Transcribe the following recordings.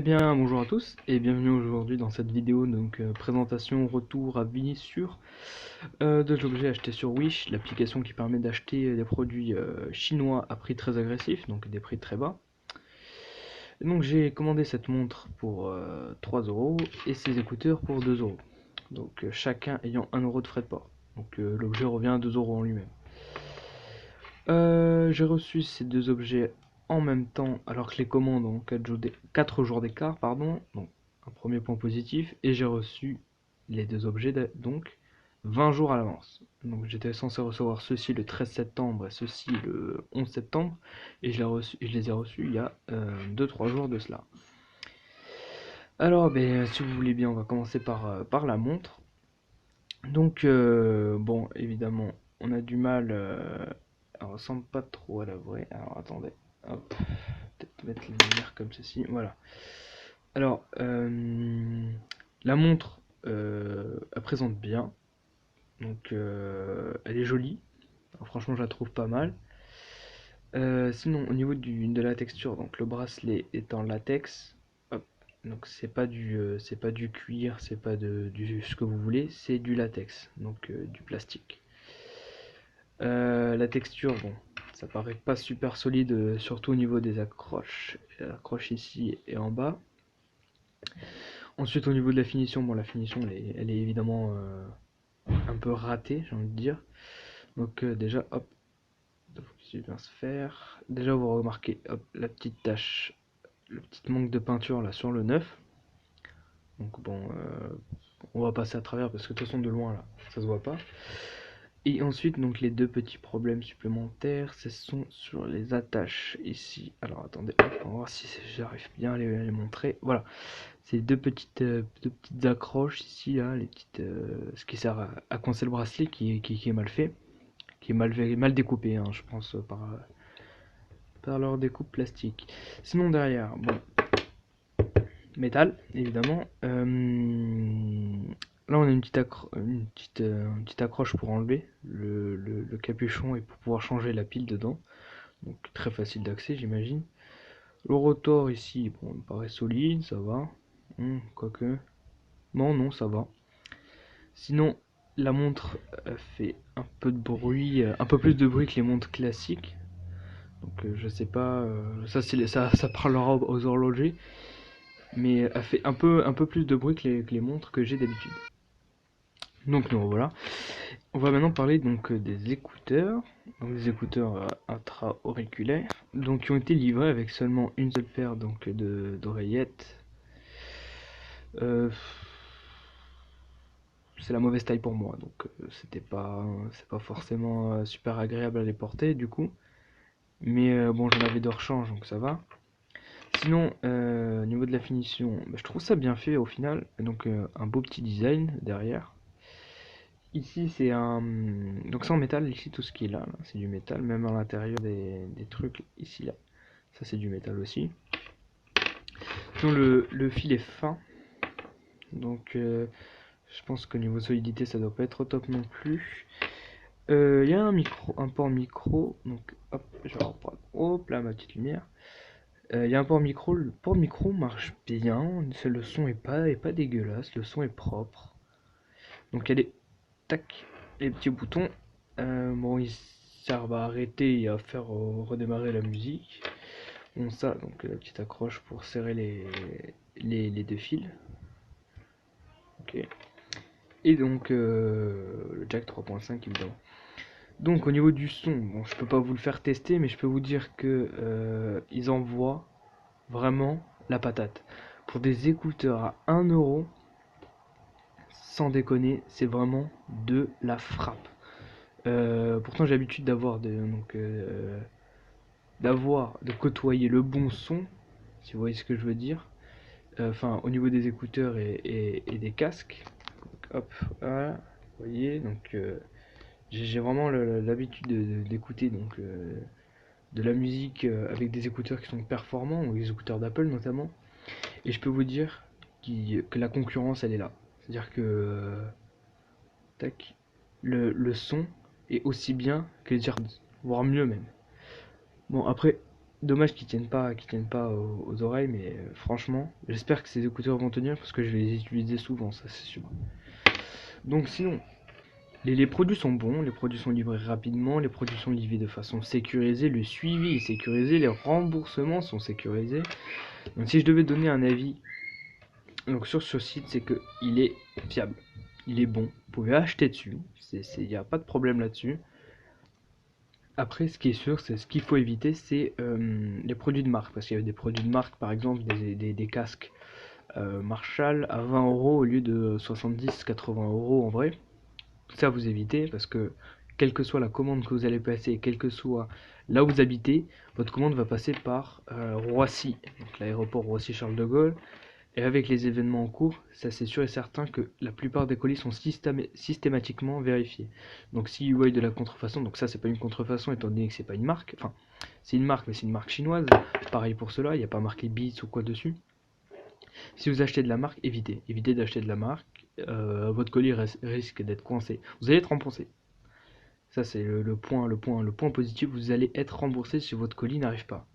Eh bien, bonjour à tous et bienvenue aujourd'hui dans cette vidéo, donc présentation, retour, avis sur deux objets achetés sur Wish, l'application qui permet d'acheter des produits chinois à prix très agressif, donc des prix très bas. Et donc j'ai commandé cette montre pour 3 euros et ces écouteurs pour 2 euros, donc chacun ayant 1 euro de frais de port. Donc l'objet revient à 2 euros en lui-même. J'ai reçu ces deux objets en même temps, alors que les commandes ont 4 jours d'écart, pardon, donc un premier point positif, et j'ai reçu les deux objets donc 20 jours à l'avance. Donc j'étais censé recevoir ceci le 13 septembre et ceci le 11 septembre, et je les ai reçus il y a 2-3 jours de cela. Alors, si vous voulez bien, on va commencer par la montre. Donc, bon, évidemment, on a du mal. Elle ressemble pas trop à la vraie. Alors, attendez. Hop. Peut-être mettre les lumières comme ceci. Voilà. Alors, la montre, elle présente bien. Donc, elle est jolie. Alors, franchement, je la trouve pas mal. Sinon, au niveau de la texture, donc le bracelet est en latex. Hop. Donc c'est pas du cuir, c'est pas du ce que vous voulez, c'est du latex, donc du plastique. La texture, bon, ça paraît pas super solide, surtout au niveau des accroches ici et en bas. Ensuite, au niveau de la finition, bon, la finition, elle est évidemment un peu ratée, j'ai envie de dire. Donc déjà, hop, faut bien se faire. Déjà, vous remarquez, hop, la petite tache, le petit manque de peinture là sur le neuf. Donc bon, on va passer à travers parce que de toute façon de loin là, ça se voit pas. Et ensuite, donc les deux petits problèmes supplémentaires, ce sont sur les attaches ici. Alors attendez, hop, on va voir si j'arrive bien à les montrer. Voilà, c'est deux petites accroches ici, là, les petites, ce qui sert à coincer le bracelet qui est mal fait, qui est mal découpé, hein, je pense, par leur découpe plastique. Sinon derrière, bon, métal, évidemment. Là, on a une petite accroche pour enlever le capuchon et pour pouvoir changer la pile dedans. Donc, très facile d'accès, j'imagine. Le rotor ici, bon, il me paraît solide, ça va. Quoique. Non, non, ça va. Sinon, la montre fait un peu de bruit, un peu plus de bruit que les montres classiques. Donc, je sais pas, ça parlera aux horlogers. Mais elle fait un peu plus de bruit que les montres que j'ai d'habitude. Donc nous voilà. On va maintenant parler donc des écouteurs, donc des écouteurs intra-auriculaires, donc qui ont été livrés avec seulement une seule paire donc d'oreillettes. Euh, c'est la mauvaise taille pour moi, donc c'est pas forcément super agréable à les porter du coup. Mais bon, j'en avais de rechange donc ça va. Sinon, au niveau de la finition, je trouve ça bien fait au final. Donc un beau petit design derrière. Ici c'est un... Donc c'est en métal, ici tout ce qui est là, c'est du métal, même à l'intérieur des trucs, ici là. Ça c'est du métal aussi. Sinon le fil est fin. Donc je pense qu'au niveau solidité ça doit pas être au top non plus. Il y a un port micro, donc hop, je vais reprendre, hop là ma petite lumière. Il y a un port micro, le port micro marche bien, le son est pas dégueulasse, le son est propre. Donc il y a des tac, les petits boutons. Bon, ils servent à arrêter et à faire redémarrer la musique. Bon, ça, donc la petite accroche pour serrer les deux fils. Ok. Et donc le jack 3.5 évidemment. Donc au niveau du son, bon, je peux pas vous le faire tester, mais je peux vous dire que ils envoient vraiment la patate. Pour des écouteurs à 1 euro, sans déconner, c'est vraiment de la frappe. Pourtant j'ai l'habitude de côtoyer le bon son, si vous voyez ce que je veux dire. Enfin, au niveau des écouteurs et des casques. Donc, hop, voilà, vous voyez. Donc j'ai vraiment l'habitude d'écouter de la musique avec des écouteurs qui sont performants, ou les écouteurs d'Apple notamment. Et je peux vous dire que la concurrence elle est là. C'est-à-dire que tac, le son est aussi bien que les AirPods, voire mieux même. Bon après, Dommage qu'ils tiennent pas aux oreilles, mais franchement, j'espère que ces écouteurs vont tenir parce que je vais les utiliser souvent, ça c'est sûr. Donc sinon, les produits sont bons, les produits sont livrés rapidement, les produits sont livrés de façon sécurisée, le suivi est sécurisé, les remboursements sont sécurisés. Donc si je devais donner un avis donc sur ce site, c'est que il est fiable, il est bon, vous pouvez acheter dessus, il n'y a pas de problème là-dessus. Après, ce qui est sûr, c'est ce qu'il faut éviter, c'est les produits de marque, parce qu'il y a des produits de marque, par exemple des casques Marshall à 20 euros au lieu de 70-80 euros en vrai. Ça, vous évitez, parce que quelle que soit la commande que vous allez passer, quel que soit là où vous habitez, votre commande va passer par Roissy, donc l'aéroport Roissy-Charles de Gaulle. Et avec les événements en cours, ça c'est sûr et certain que la plupart des colis sont systématiquement vérifiés. Donc s'ils voient de la contrefaçon, donc ça c'est pas une contrefaçon étant donné que c'est pas une marque, enfin c'est une marque mais c'est une marque chinoise, pareil pour cela, il n'y a pas marqué Beats ou quoi dessus. Si vous achetez de la marque, évitez d'acheter de la marque, votre colis risque d'être coincé, vous allez être remboursé. Ça c'est le point positif, vous allez être remboursé si votre colis n'arrive pas.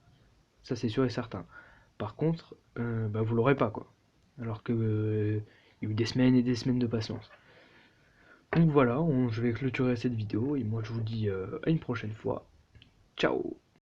Ça c'est sûr et certain. Par contre, bah, vous l'aurez pas quoi. Alors que il y a eu des semaines et des semaines de patience. Donc voilà, je vais clôturer cette vidéo et moi je vous dis à une prochaine fois. Ciao.